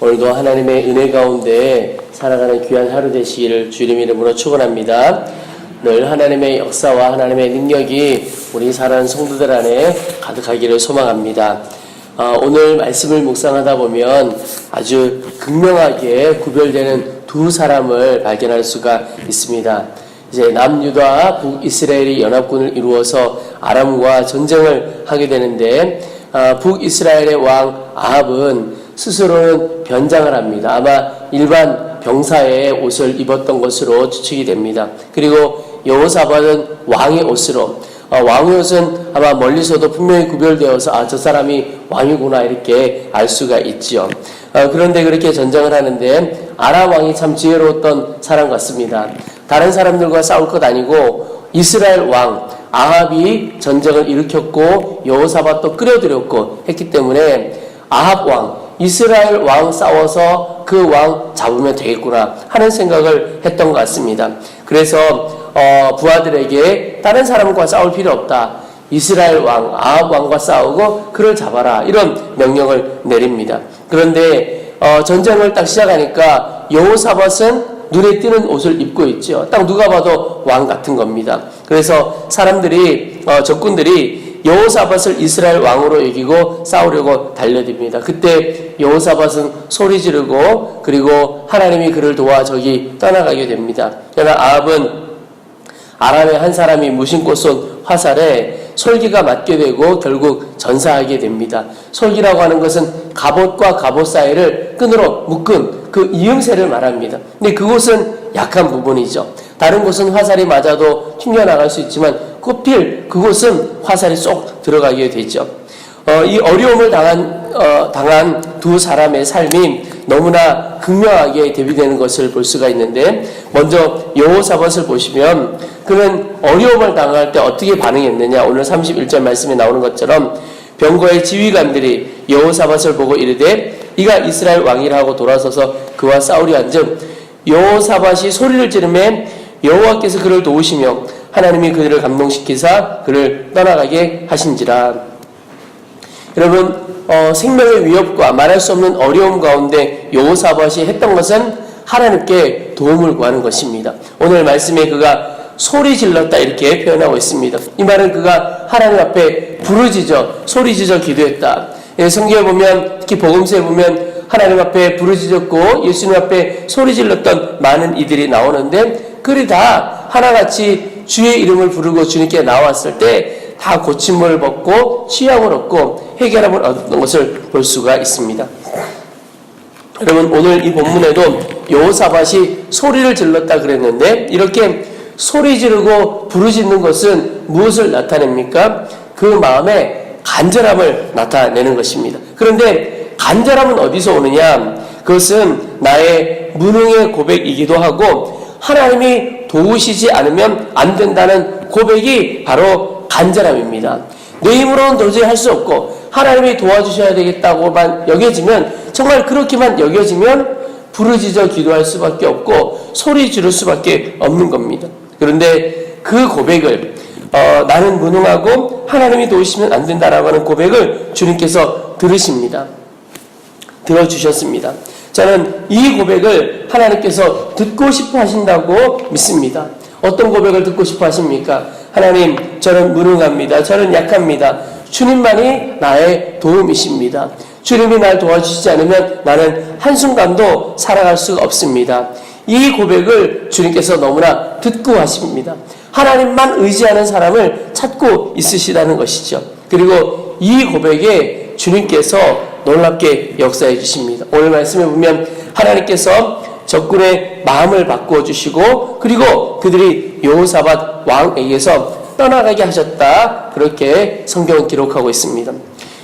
오늘도 하나님의 은혜 가운데 살아가는 귀한 하루 되시기를 주님 이름으로 축원합니다. 늘 하나님의 역사와 하나님의 능력이 우리 살아가는 성도들 안에 가득하기를 소망합니다. 오늘 말씀을 묵상하다 보면 아주 극명하게 구별되는 두 사람을 발견할 수가 있습니다. 이제 남유다 북이스라엘이 연합군을 이루어서 아람과 전쟁을 하게 되는데 북이스라엘의 왕 아합은 스스로는 변장을 합니다. 아마 일반 병사의 옷을 입었던 것으로 추측이 됩니다. 그리고 여호사밧은 왕의 옷으로, 왕의 옷은 아마 멀리서도 분명히 구별되어서 저 사람이 왕이구나 이렇게 알 수가 있죠. 그런데 그렇게 전쟁을 하는데 아람 왕이 참 지혜로웠던 사람 같습니다. 다른 사람들과 싸울 것 아니고 이스라엘 왕 아합이 전쟁을 일으켰고 여호사밧도 끌어들였고 했기 때문에 아합 왕, 이스라엘 왕 싸워서 그 왕 잡으면 되겠구나 하는 생각을 했던 것 같습니다. 그래서 부하들에게 다른 사람과 싸울 필요 없다. 이스라엘 왕, 아합 왕과 싸우고 그를 잡아라. 이런 명령을 내립니다. 그런데 전쟁을 딱 시작하니까 여호사밧은 눈에 띄는 옷을 입고 있죠. 딱 누가 봐도 왕 같은 겁니다. 그래서 사람들이, 적군들이 여호사밧을 이스라엘 왕으로 여기고 싸우려고 달려듭니다. 그때 여호사밧은 소리 지르고 그리고 하나님이 그를 도와 저기 떠나가게 됩니다. 그러나 아합은 아람의 한 사람이 무심코 쏜 화살에 솔기가 맞게 되고 결국 전사하게 됩니다. 솔기라고 하는 것은 갑옷과 갑옷 사이를 끈으로 묶은 그 이음새를 말합니다. 근데 그곳은 약한 부분이죠. 다른 곳은 화살이 맞아도 튕겨나갈 수 있지만 꽃필 그곳은 화살이 쏙 들어가게 되죠. 이 어려움을 당한 두 사람의 삶이 너무나 극명하게 대비되는 것을 볼 수가 있는데, 먼저 여호사밧을 보시면 그는 어려움을 당할 때 어떻게 반응했느냐. 오늘 31절 말씀에 나오는 것처럼 병거의 지휘관들이 여호사밧을 보고 이르되 이가 이스라엘 왕이라 하고 돌아서서 그와 싸우리한즉 여호사밧이 소리를 지르매 여호와께서 그를 도우시며 하나님이 그를 감동시키사 그를 떠나가게 하신지라. 여러분, 생명의 위협과 말할 수 없는 어려움 가운데 여호사밧이 했던 것은 하나님께 도움을 구하는 것입니다. 오늘 말씀에 그가 소리 질렀다 이렇게 표현하고 있습니다. 이 말은 그가 하나님 앞에 부르짖어 소리 지져 기도했다. 성경에 보면, 특히 복음서에 보면 하나님 앞에 부르짖었고 예수님 앞에 소리 질렀던 많은 이들이 나오는데, 그들이 다 하나같이 주의 이름을 부르고 주님께 나왔을 때 다 고침을 받고 치약을 얻고 해결함을 얻는 것을 볼 수가 있습니다. 여러분, 오늘 이 본문에도 여호사밧이 소리를 질렀다 그랬는데, 이렇게 소리 지르고 부르짖는 것은 무엇을 나타냅니까? 그 마음에 간절함을 나타내는 것입니다. 그런데 간절함은 어디서 오느냐? 그것은 나의 무능의 고백이기도 하고 하나님이 도우시지 않으면 안 된다는 고백이 바로 간절함입니다. 내 힘으로는 도저히 할 수 없고 하나님이 도와주셔야 되겠다고만 여겨지면, 정말 그렇게만 여겨지면 부르짖어 기도할 수밖에 없고 소리 지를 수밖에 없는 겁니다. 그런데 그 고백을 나는 무능하고 하나님이 도우시면 안 된다라고 하는 고백을 주님께서 들으십니다. 들어주셨습니다. 저는 이 고백을 하나님께서 듣고 싶어 하신다고 믿습니다. 어떤 고백을 듣고 싶어 하십니까? 하나님, 저는 무능합니다. 저는 약합니다. 주님만이 나의 도움이십니다. 주님이 날 도와주시지 않으면 나는 한순간도 살아갈 수가 없습니다. 이 고백을 주님께서 너무나 듣고 하십니다. 하나님만 의지하는 사람을 찾고 있으시다는 것이죠. 그리고 이 고백에 주님께서 놀랍게 역사해 주십니다. 오늘 말씀에 보면 하나님께서 적군의 마음을 바꾸어 주시고 그리고 그들이 여호사밧 왕에게서 떠나가게 하셨다. 그렇게 성경은 기록하고 있습니다.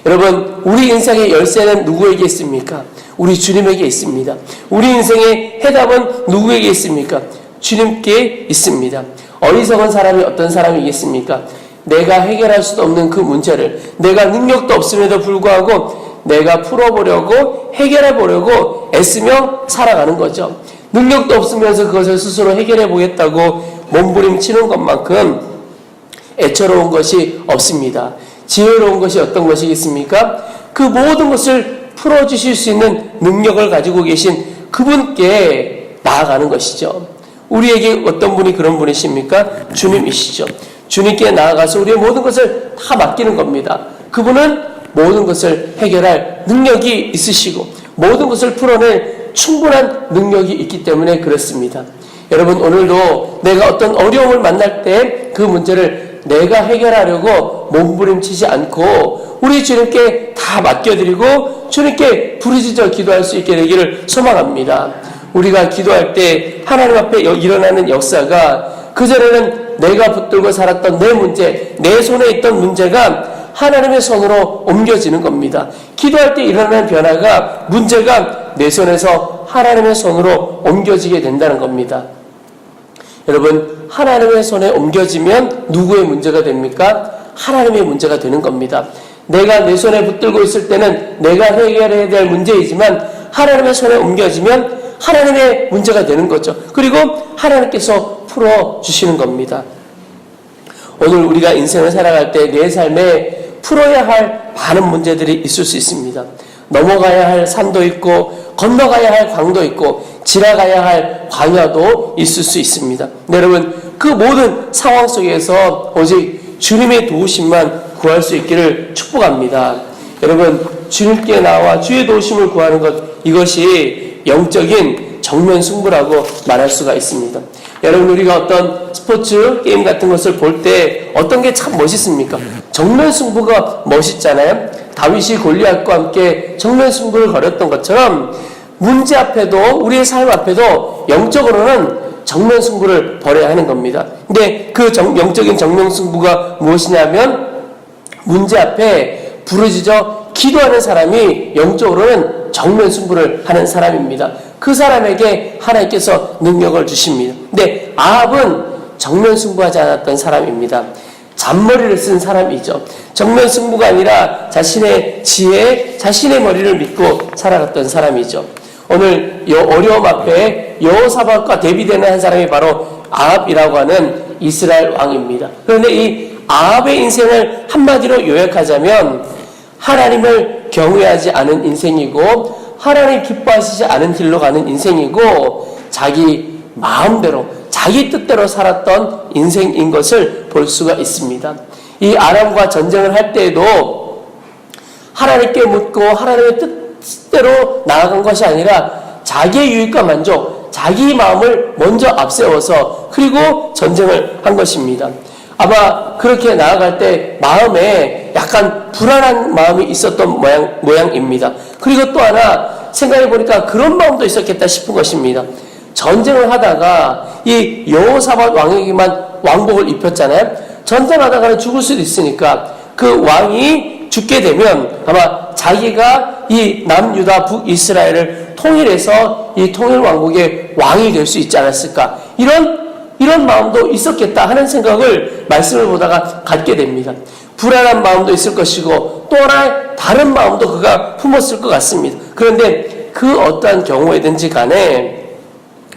여러분, 우리 인생의 열쇠는 누구에게 있습니까? 우리 주님에게 있습니다. 우리 인생의 해답은 누구에게 있습니까? 주님께 있습니다. 어리석은 사람이 어떤 사람이겠습니까? 내가 해결할 수도 없는 그 문제를 내가 능력도 없음에도 불구하고 내가 풀어보려고 해결해보려고 애쓰며 살아가는 거죠. 능력도 없으면서 그것을 스스로 해결해보겠다고 몸부림치는 것만큼 애처로운 것이 없습니다. 지혜로운 것이 어떤 것이겠습니까? 그 모든 것을 풀어주실 수 있는 능력을 가지고 계신 그분께 나아가는 것이죠. 우리에게 어떤 분이 그런 분이십니까? 주님이시죠. 주님께 나아가서 우리의 모든 것을 다 맡기는 겁니다. 그분은 모든 것을 해결할 능력이 있으시고 모든 것을 풀어낼 충분한 능력이 있기 때문에 그렇습니다. 여러분, 오늘도 내가 어떤 어려움을 만날 때 그 문제를 내가 해결하려고 몸부림치지 않고 우리 주님께 다 맡겨드리고 주님께 부르짖어 기도할 수 있게 되기를 소망합니다. 우리가 기도할 때 하나님 앞에 일어나는 역사가 그전에는 내가 붙들고 살았던 내 문제, 내 손에 있던 문제가 하나님의 손으로 옮겨지는 겁니다. 기도할 때 일어나는 변화가 문제가 내 손에서 하나님의 손으로 옮겨지게 된다는 겁니다. 여러분, 하나님의 손에 옮겨지면 누구의 문제가 됩니까? 하나님의 문제가 되는 겁니다. 내가 내 손에 붙들고 있을 때는 내가 해결해야 될 문제이지만 하나님의 손에 옮겨지면 하나님의 문제가 되는 거죠. 그리고 하나님께서 풀어주시는 겁니다. 오늘 우리가 인생을 살아갈 때 내 삶에 풀어야 할 많은 문제들이 있을 수 있습니다. 넘어가야 할 산도 있고 건너가야 할 강도 있고 지나가야 할 광야도 있을 수 있습니다. 여러분, 그 모든 상황 속에서 오직 주님의 도우심만 구할 수 있기를 축복합니다. 여러분, 주님께 나와 주의 도우심을 구하는 것, 이것이 영적인 정면 승부라고 말할 수가 있습니다. 여러분, 우리가 어떤 스포츠 게임 같은 것을 볼 때 어떤 게 참 멋있습니까? 정면 승부가 멋있잖아요. 다윗이 골리앗과 함께 정면 승부를 벌였던 것처럼 문제 앞에도 우리의 삶 앞에도 영적으로는 정면 승부를 벌여야 하는 겁니다. 근데 그 영적인 정면 승부가 무엇이냐면 문제 앞에 부르짖어 기도하는 사람이 영적으로는 정면 승부를 하는 사람입니다. 그 사람에게 하나님께서 능력을 주십니다. 근데 아합은 정면 승부하지 않았던 사람입니다. 잔머리를 쓴 사람이죠. 정면 승부가 아니라 자신의 지혜, 자신의 머리를 믿고 살아갔던 사람이죠. 오늘 어려움 앞에 여호사밧과 대비되는 한 사람이 바로 아합이라고 하는 이스라엘 왕입니다. 그런데 이 아합의 인생을 한마디로 요약하자면 하나님을 경외하지 않은 인생이고 하나님 기뻐하시지 않은 길로 가는 인생이고 자기 마음대로 자기 뜻대로 살았던 인생인 것을 볼 수가 있습니다. 이 아람과 전쟁을 할 때에도 하나님께 묻고 하나님의 뜻대로 나아간 것이 아니라 자기의 유익과 만족, 자기 마음을 먼저 앞세워서 그리고 전쟁을 한 것입니다. 아마 그렇게 나아갈 때 마음에 약간 불안한 마음이 있었던 모양입니다. 그리고 또 하나 생각해 보니까 그런 마음도 있었겠다 싶은 것입니다. 전쟁을 하다가 이 여호사밧 왕에게만 왕복을 입혔잖아요. 전쟁하다가는 죽을 수도 있으니까 그 왕이 죽게 되면 아마 자기가 이 남유다 북이스라엘을 통일해서 이 통일왕국의 왕이 될 수 있지 않았을까, 이런 마음도 있었겠다 하는 생각을 말씀을 보다가 갖게 됩니다. 불안한 마음도 있을 것이고 또 하나의 다른 마음도 그가 품었을 것 같습니다. 그런데 그 어떠한 경우에든지 간에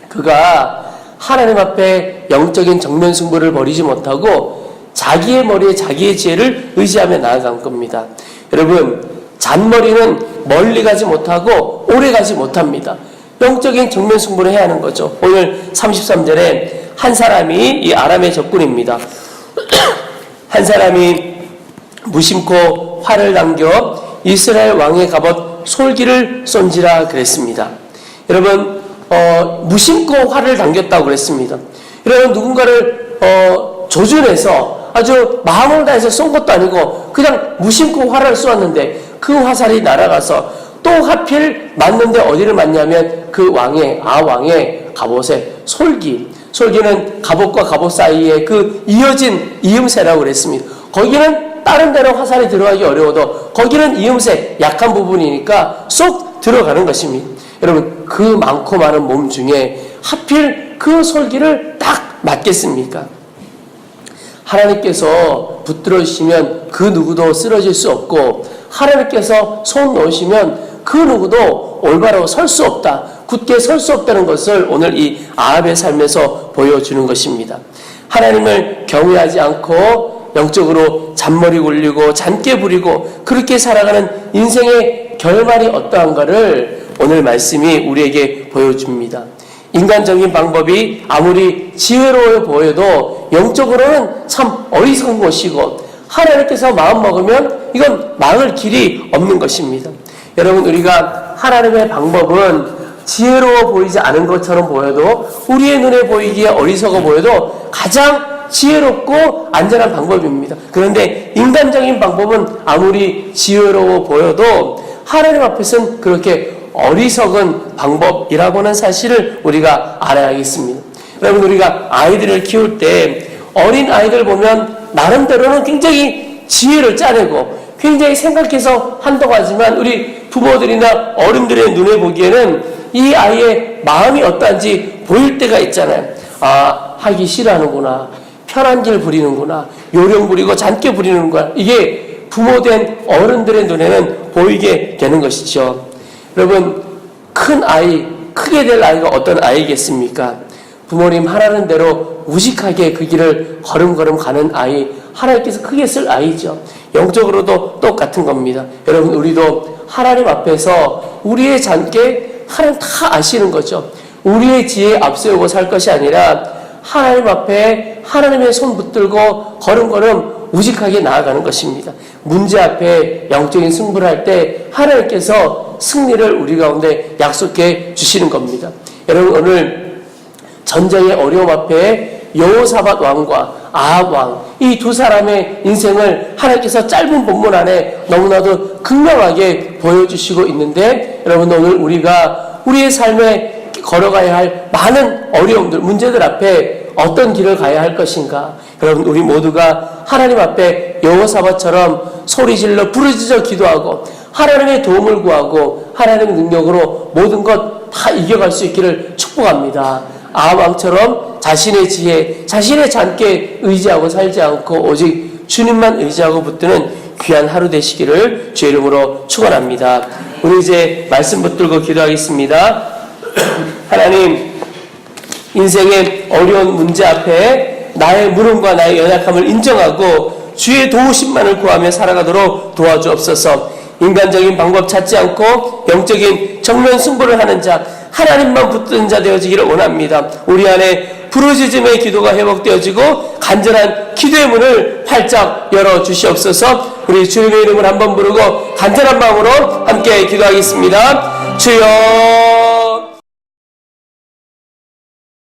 그가 하나님 앞에 영적인 정면 승부를 벌이지 못하고 자기의 머리에 자기의 지혜를 의지하며 나아간 겁니다. 여러분, 잔머리는 멀리 가지 못하고 오래 가지 못합니다. 영적인 정면 승부를 해야 하는 거죠. 오늘 33절에 한 사람이, 이 아람의 적군입니다. 한 사람이 무심코 활을 당겨 이스라엘 왕의 갑옷 솔기를 쏜지라 그랬습니다. 여러분, 무심코 활을 당겼다고 그랬습니다. 여러분, 누군가를 조준해서 아주 마음을 다해서 쏜 것도 아니고 그냥 무심코 활을 쏘았는데 그 화살이 날아가서 또 하필 맞는데 어디를 맞냐면 그 왕의, 아왕의 갑옷의 솔기는 갑옷과 갑옷 사이에 그 이어진 이음새라고 그랬습니다. 거기는 다른 데로 화살이 들어가기 어려워도 거기는 이음새 약한 부분이니까 쏙 들어가는 것입니다. 여러분, 그 많고 많은 몸 중에 하필 그 솔기를 딱 맞겠습니까? 하나님께서 붙들어 주시면 그 누구도 쓰러질 수 없고 하나님께서 손 놓으시면 그 누구도 올바로 설 수 없다, 굳게 설 수 없다는 것을 오늘 이 아합의 삶에서 보여주는 것입니다. 하나님을 경외하지 않고 영적으로 잔머리 굴리고 잔깨 부리고 그렇게 살아가는 인생의 결말이 어떠한가를 오늘 말씀이 우리에게 보여줍니다. 인간적인 방법이 아무리 지혜로워 보여도 영적으로는 참 어리석은 것이고 하나님께서 마음 먹으면 이건 막을 길이 없는 것입니다. 여러분, 우리가 하나님의 방법은 지혜로워 보이지 않은 것처럼 보여도 우리의 눈에 보이기에 어리석어 보여도 가장 지혜롭고 안전한 방법입니다. 그런데 인간적인 방법은 아무리 지혜로워 보여도 하나님 앞에서는 그렇게 어리석은 방법이라고는 사실을 우리가 알아야겠습니다. 여러분, 우리가 아이들을 키울 때 어린 아이들 보면 나름대로는 굉장히 지혜를 짜내고 굉장히 생각해서 한다고 하지만 우리 부모들이나 어른들의 눈에 보기에는 이 아이의 마음이 어떠한지 보일 때가 있잖아요. 아, 하기 싫어하는구나, 편한 길 부리는구나, 요령 부리고 잔꾀 부리는구나. 이게 부모된 어른들의 눈에는 보이게 되는 것이죠. 여러분, 큰 아이, 크게 될 아이가 어떤 아이겠습니까? 부모님 하라는 대로 무식하게 그 길을 걸음걸음 가는 아이, 하나님께서 크게 쓸 아이죠. 영적으로도 똑같은 겁니다. 여러분, 우리도 하나님 앞에서 우리의 잔꾀 하나님 다 아시는 거죠. 우리의 지혜에 앞세우고 살 것이 아니라 하나님 앞에 하나님의 손 붙들고 걸음걸음 무식하게 나아가는 것입니다. 문제 앞에 영적인 승부를 할 때 하나님께서 승리를 우리 가운데 약속해 주시는 겁니다. 여러분, 오늘 전쟁의 어려움 앞에 여호사밧 왕과 아합 왕, 이 두 사람의 인생을 하나님께서 짧은 본문 안에 너무나도 극명하게 보여주시고 있는데, 여러분, 오늘 우리가 우리의 삶에 걸어가야 할 많은 어려움들, 문제들 앞에 어떤 길을 가야 할 것인가? 여러분, 우리 모두가 하나님 앞에 여호사밧처럼 소리질러 부르짖어 기도하고 하나님의 도움을 구하고 하나님의 능력으로 모든 것 다 이겨갈 수 있기를 축복합니다. 아합 왕처럼 자신의 지혜, 자신의 잔꾀 의지하고 살지 않고 오직 주님만 의지하고 붙드는 귀한 하루 되시기를 주의 이름으로 축원합니다. 우리 이제 말씀 붙들고 기도하겠습니다. 하나님, 인생의 어려운 문제 앞에 나의 무능과 나의 연약함을 인정하고 주의 도우심만을 구하며 살아가도록 도와주옵소서. 인간적인 방법 찾지 않고 영적인 정면 승부를 하는 자, 하나님만 붙드는 자 되어지기를 원합니다. 우리 안에 부르짖음의 기도가 회복되어지고 간절한 기도의 문을 활짝 열어주시옵소서. 우리 주님의 이름을 한번 부르고 간절한 마음으로 함께 기도하겠습니다. 주여